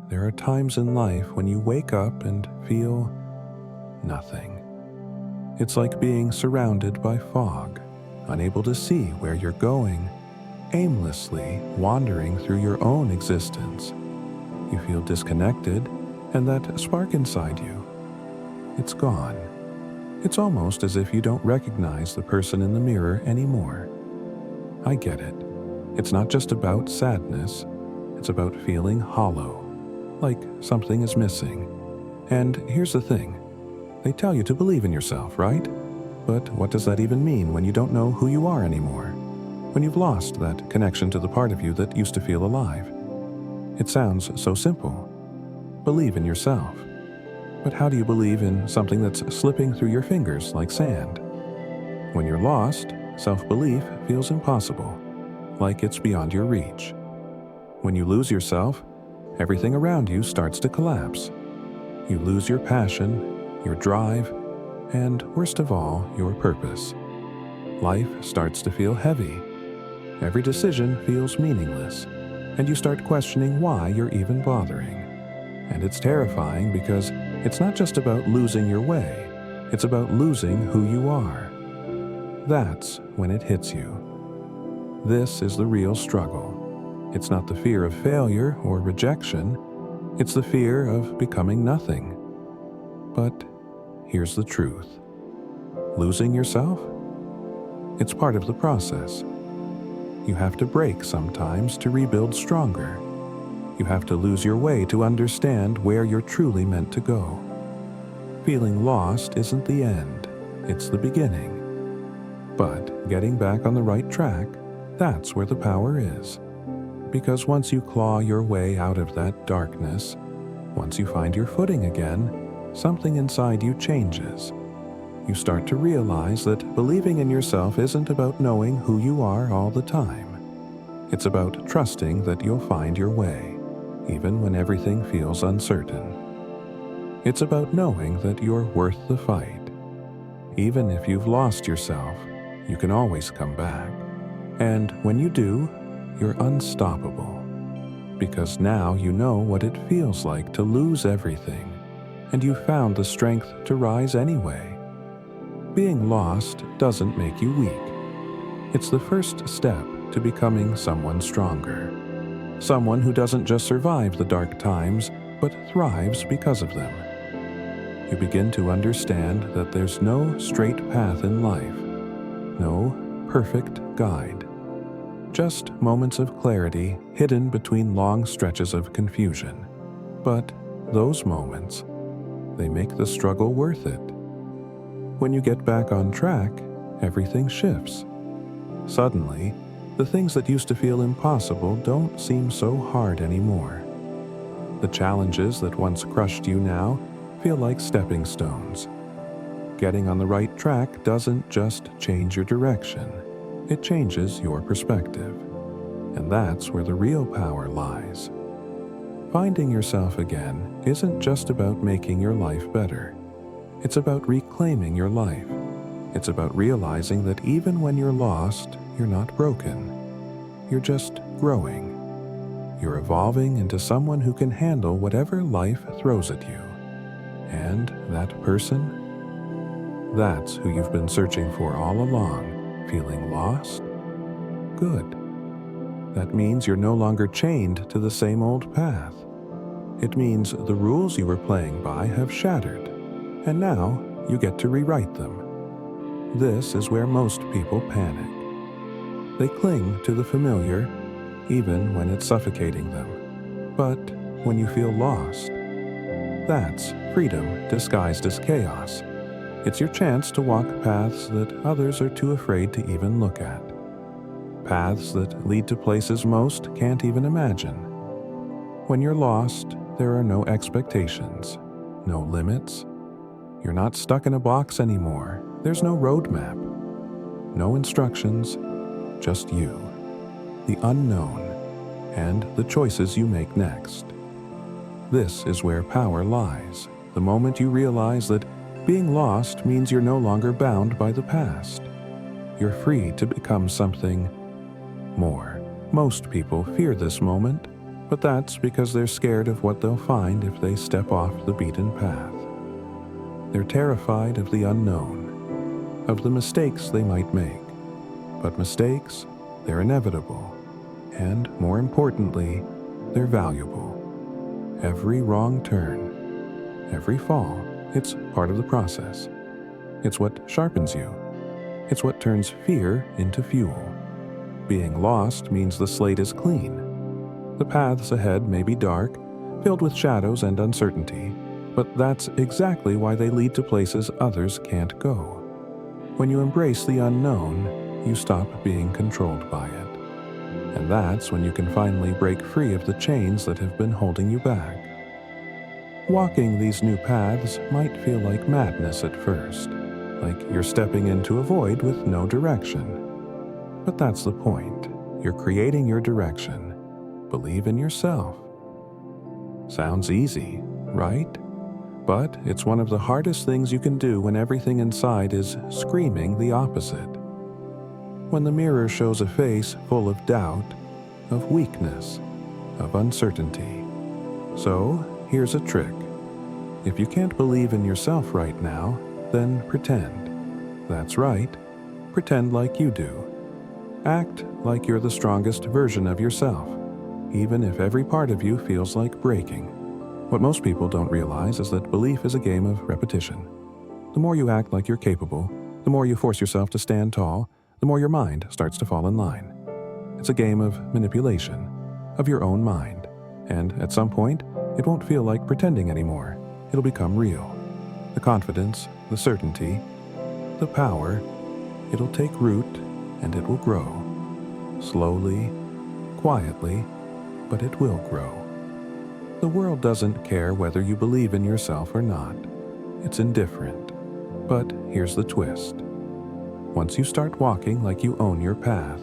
there are times in life when you wake up and feel nothing. It's like being surrounded by fog, unable to see where you're going, aimlessly wandering through your own existence. You feel disconnected, and that spark inside you, it's gone. It's almost as if you don't recognize the person in the mirror anymore. I get it. It's not just about sadness, it's about feeling hollow, like something is missing. And here's the thing. They tell you to believe in yourself, right? But what does that even mean when you don't know who you are anymore? When you've lost that connection to the part of you that used to feel alive? It sounds so simple. Believe in yourself. But how do you believe in something that's slipping through your fingers like sand? When you're lost, self-belief feels impossible, like it's beyond your reach. When you lose yourself, everything around you starts to collapse. You lose your passion, your drive, and worst of all, your purpose. Life starts to feel heavy. Every decision feels meaningless, and you start questioning why you're even bothering. And it's terrifying because it's not just about losing your way, it's about losing who you are. That's when it hits you. This is the real struggle. It's not the fear of failure or rejection, it's the fear of becoming nothing. But here's the truth. Losing yourself? It's part of the process. You have to break sometimes to rebuild stronger. You have to lose your way to understand where you're truly meant to go. Feeling lost isn't the end, it's the beginning. But getting back on the right track, that's where the power is. Because once you claw your way out of that darkness, once you find your footing again, something inside you changes. You start to realize that believing in yourself isn't about knowing who you are all the time. It's about trusting that you'll find your way, even when everything feels uncertain. It's about knowing that you're worth the fight. Even if you've lost yourself, you can always come back. And when you do, you're unstoppable. Because now you know what it feels like to lose everything, and you've found the strength to rise anyway. Being lost doesn't make you weak. It's the first step to becoming someone stronger. Someone who doesn't just survive the dark times, but thrives because of them. You begin to understand that there's no straight path in life, no perfect guide. Just moments of clarity hidden between long stretches of confusion. But those moments, they make the struggle worth it. When you get back on track, everything shifts. Suddenly, the things that used to feel impossible don't seem so hard anymore. The challenges that once crushed you now feel like stepping stones. Getting on the right track doesn't just change your direction, it changes your perspective. And that's where the real power lies. Finding yourself again isn't just about making your life better. It's about reclaiming your life. It's about realizing that even when you're lost, you're not broken. You're just growing. You're evolving into someone who can handle whatever life throws at you. And that person? That's who you've been searching for all along. Feeling lost? Good. That means you're no longer chained to the same old path. It means the rules you were playing by have shattered, and now you get to rewrite them. This is where most people panic. They cling to the familiar, even when it's suffocating them. But when you feel lost, that's freedom disguised as chaos. It's your chance to walk paths that others are too afraid to even look at. Paths that lead to places most can't even imagine. When you're lost, there are no expectations, no limits. You're not stuck in a box anymore. There's no roadmap, no instructions, just you, the unknown, and the choices you make next. This is where power lies, the moment you realize that being lost means you're no longer bound by the past. You're free to become something more. Most people fear this moment, But that's because they're scared of what they'll find if they step off the beaten path. They're terrified of the unknown, of the mistakes they might make. But mistakes, they're inevitable. And more importantly, they're valuable. Every wrong turn, every fall, it's part of the process. It's what sharpens you. It's what turns fear into fuel. Being lost means the slate is clean. The paths ahead may be dark, filled with shadows and uncertainty, but that's exactly why they lead to places others can't go. When you embrace the unknown, you stop being controlled by it. And that's when you can finally break free of the chains that have been holding you back. Walking these new paths might feel like madness at first, like you're stepping into a void with no direction. But that's the point. You're creating your direction. Believe in yourself. Sounds easy, right? But it's one of the hardest things you can do when everything inside is screaming the opposite. When the mirror shows a face full of doubt, of weakness, of uncertainty. So, here's a trick. If you can't believe in yourself right now, then pretend. That's right. Pretend like you do. Act like you're the strongest version of yourself, even if every part of you feels like breaking. What most people don't realize is that belief is a game of repetition. The more you act like you're capable, the more you force yourself to stand tall, the more your mind starts to fall in line. It's a game of manipulation, of your own mind, and at some point, it won't feel like pretending anymore. It'll become real. The confidence, the certainty, the power, it'll take root and it will grow. Slowly, quietly, but it will grow. The world doesn't care whether you believe in yourself or not. It's indifferent. But here's the twist. Once you start walking like you own your path,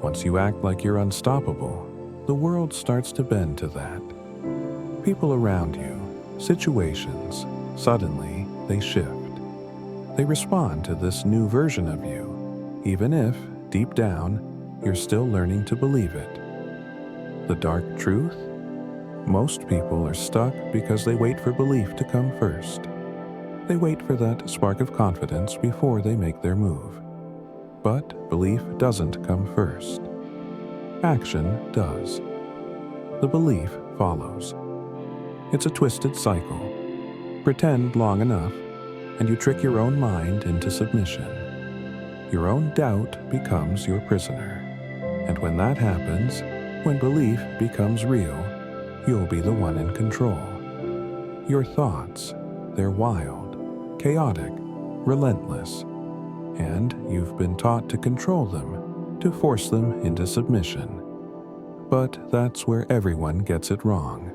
once you act like you're unstoppable, the world starts to bend to that. People around you, situations, suddenly they shift. They respond to this new version of you, even if, deep down, you're still learning to believe it. The dark truth? Most people are stuck because they wait for belief to come first. They wait for that spark of confidence before they make their move. But belief doesn't come first. Action does. The belief follows. It's a twisted cycle. Pretend long enough, and you trick your own mind into submission. Your own doubt becomes your prisoner. And when that happens, when belief becomes real, you'll be the one in control. Your thoughts, they're wild, chaotic, relentless, and you've been taught to control them, to force them into submission. But that's where everyone gets it wrong.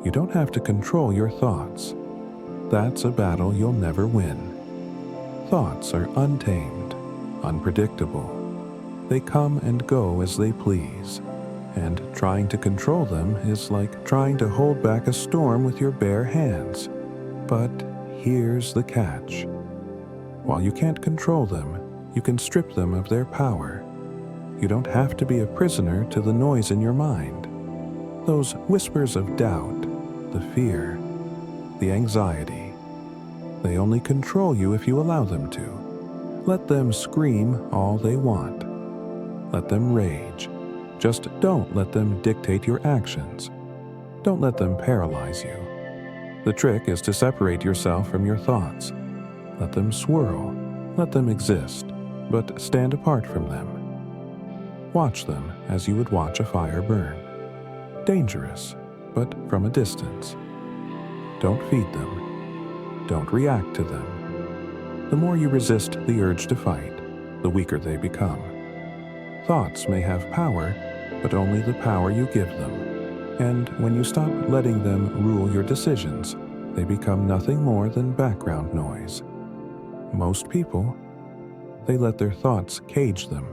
You don't have to control your thoughts. That's a battle you'll never win. Thoughts are untamed, unpredictable. They come and go as they please, and trying to control them is like trying to hold back a storm with your bare hands. But here's the catch. While you can't control them, you can strip them of their power. You don't have to be a prisoner to the noise in your mind. Those whispers of doubt, the fear, the anxiety, they only control you if you allow them to. Let them scream all they want. Let them rage. Just don't let them dictate your actions. Don't let them paralyze you. The trick is to separate yourself from your thoughts. Let them swirl. Let them exist, but stand apart from them. Watch them as you would watch a fire burn. Dangerous, but from a distance. Don't feed them. Don't react to them. The more you resist the urge to fight, the weaker they become. Thoughts may have power, but only the power you give them. And when you stop letting them rule your decisions, they become nothing more than background noise. Most people, they let their thoughts cage them,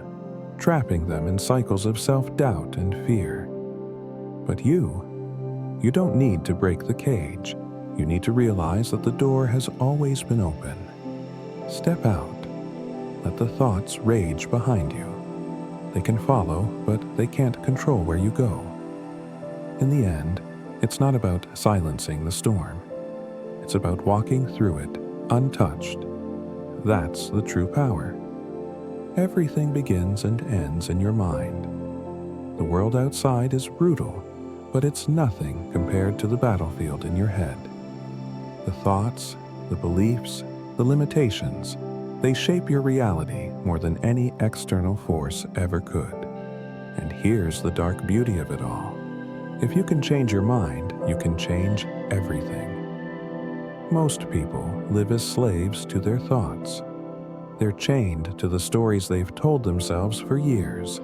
trapping them in cycles of self-doubt and fear. But you don't need to break the cage. You need to realize that the door has always been open. Step out. Let the thoughts rage behind you. They can follow, but they can't control where you go. In the end, it's not about silencing the storm. It's about walking through it untouched. That's the true power. Everything begins and ends in your mind. The world outside is brutal, but it's nothing compared to the battlefield in your head. The thoughts, the beliefs, the limitations, they shape your reality more than any external force ever could. And here's the dark beauty of it all. If you can change your mind, you can change everything. Most people live as slaves to their thoughts. They're chained to the stories they've told themselves for years,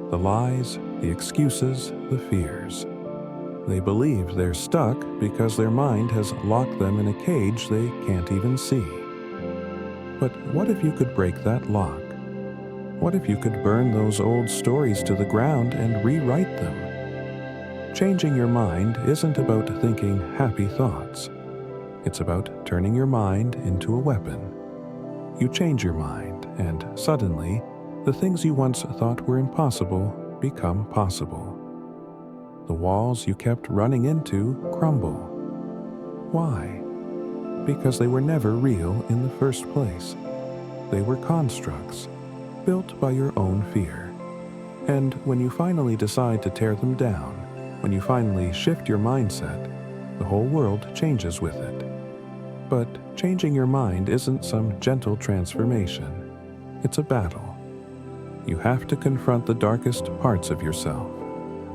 the lies, the excuses, the fears. They believe they're stuck because their mind has locked them in a cage they can't even see. But what if you could break that lock? What if you could burn those old stories to the ground and rewrite them? Changing your mind isn't about thinking happy thoughts. It's about turning your mind into a weapon. You change your mind, and suddenly, the things you once thought were impossible become possible. The walls you kept running into crumble. Why? Because they were never real in the first place. They were constructs, built by your own fear. And when you finally decide to tear them down, when you finally shift your mindset, the whole world changes with it. But changing your mind isn't some gentle transformation. It's a battle. You have to confront the darkest parts of yourself,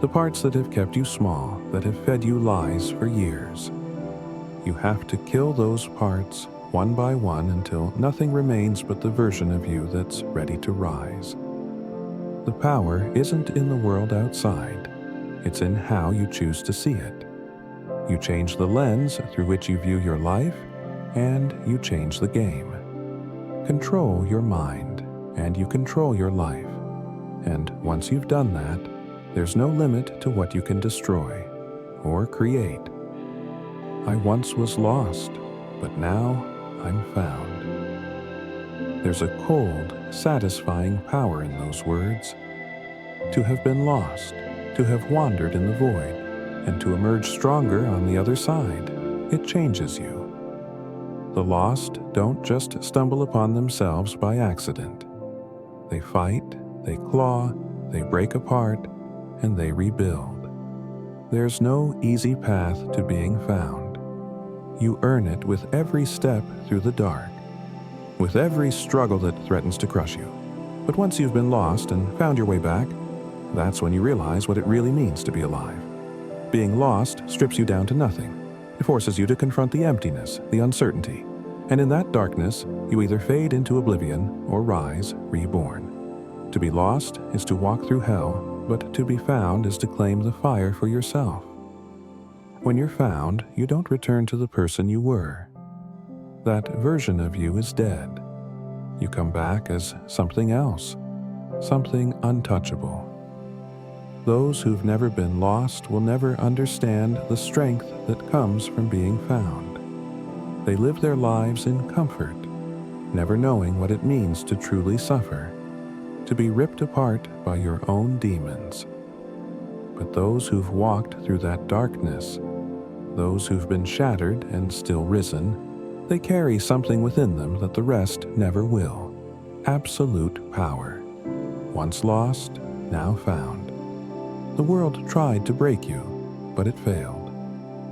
the parts that have kept you small, that have fed you lies for years. You have to kill those parts one by one until nothing remains but the version of you that's ready to rise. The power isn't in the world outside. It's in how you choose to see it. You change the lens through which you view your life, and you change the game. Control your mind, and you control your life. And once you've done that, there's no limit to what you can destroy or create. I once was lost, but now I'm found. There's a cold, satisfying power in those words. To have been lost, to have wandered in the void, and to emerge stronger on the other side, it changes you. The lost don't just stumble upon themselves by accident. They fight, they claw, they break apart, and they rebuild. There's no easy path to being found. You earn it with every step through the dark, with every struggle that threatens to crush you. But once you've been lost and found your way back, that's when you realize what it really means to be alive. Being lost strips you down to nothing. It forces you to confront the emptiness, the uncertainty. And in that darkness, you either fade into oblivion or rise reborn. To be lost is to walk through hell, but to be found is to claim the fire for yourself. When you're found, you don't return to the person you were. That version of you is dead. You come back as something else, something untouchable. Those who've never been lost will never understand the strength that comes from being found. They live their lives in comfort, never knowing what it means to truly suffer, to be ripped apart by your own demons. But those who've walked through that darkness, those who've been shattered and still risen, they carry something within them that the rest never will. Absolute power. Once lost, now found. The world tried to break you, but it failed.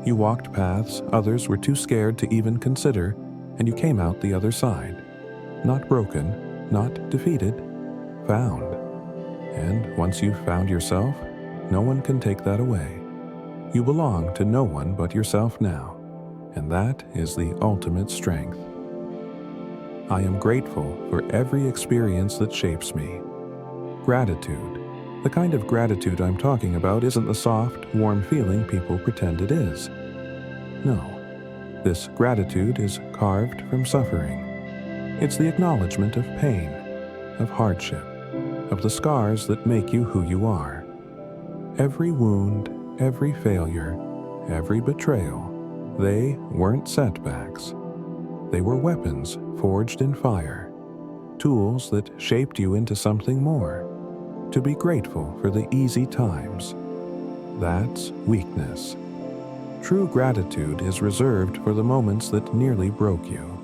You walked paths others were too scared to even consider, and you came out the other side. Not broken, not defeated, found. And once you've found yourself, no one can take that away. You belong to no one but yourself now, and that is the ultimate strength. I am grateful for every experience that shapes me. Gratitude. The kind of gratitude I'm talking about isn't the soft, warm feeling people pretend it is. No, this gratitude is carved from suffering. It's the acknowledgement of pain, of hardship, of the scars that make you who you are. Every wound, every failure, every betrayal, they weren't setbacks. They were weapons forged in fire, tools that shaped you into something more. To be grateful for the easy times. That's weakness. True gratitude is reserved for the moments that nearly broke you,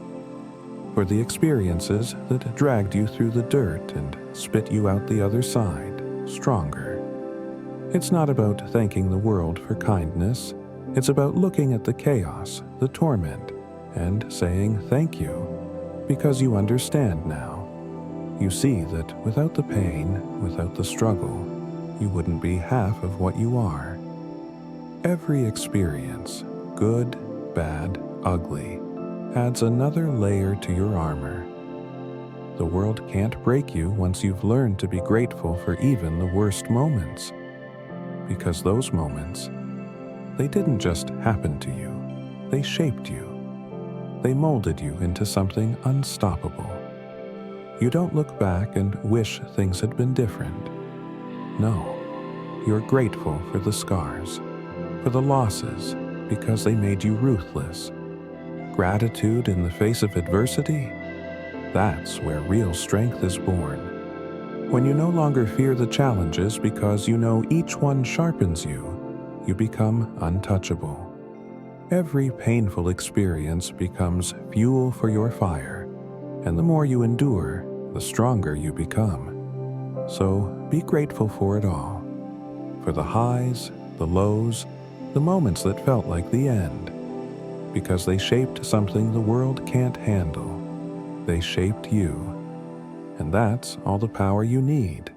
for the experiences that dragged you through the dirt and spit you out the other side, stronger. It's not about thanking the world for kindness. It's about looking at the chaos, the torment, and saying thank you, because you understand now. You see that without the pain, without the struggle, you wouldn't be half of what you are. Every experience, good, bad, ugly, adds another layer to your armor. The world can't break you once you've learned to be grateful for even the worst moments. Because those moments, they didn't just happen to you, they shaped you. They molded you into something unstoppable. You don't look back and wish things had been different. No, you're grateful for the scars, for the losses, because they made you ruthless. Gratitude in the face of adversity? That's where real strength is born. When you no longer fear the challenges because you know each one sharpens you, you become untouchable. Every painful experience becomes fuel for your fire, and the more you endure, the stronger you become. So be grateful for it all, for the highs, the lows, the moments that felt like the end, because they shaped something the world can't handle. They shaped you, and that's all the power you need.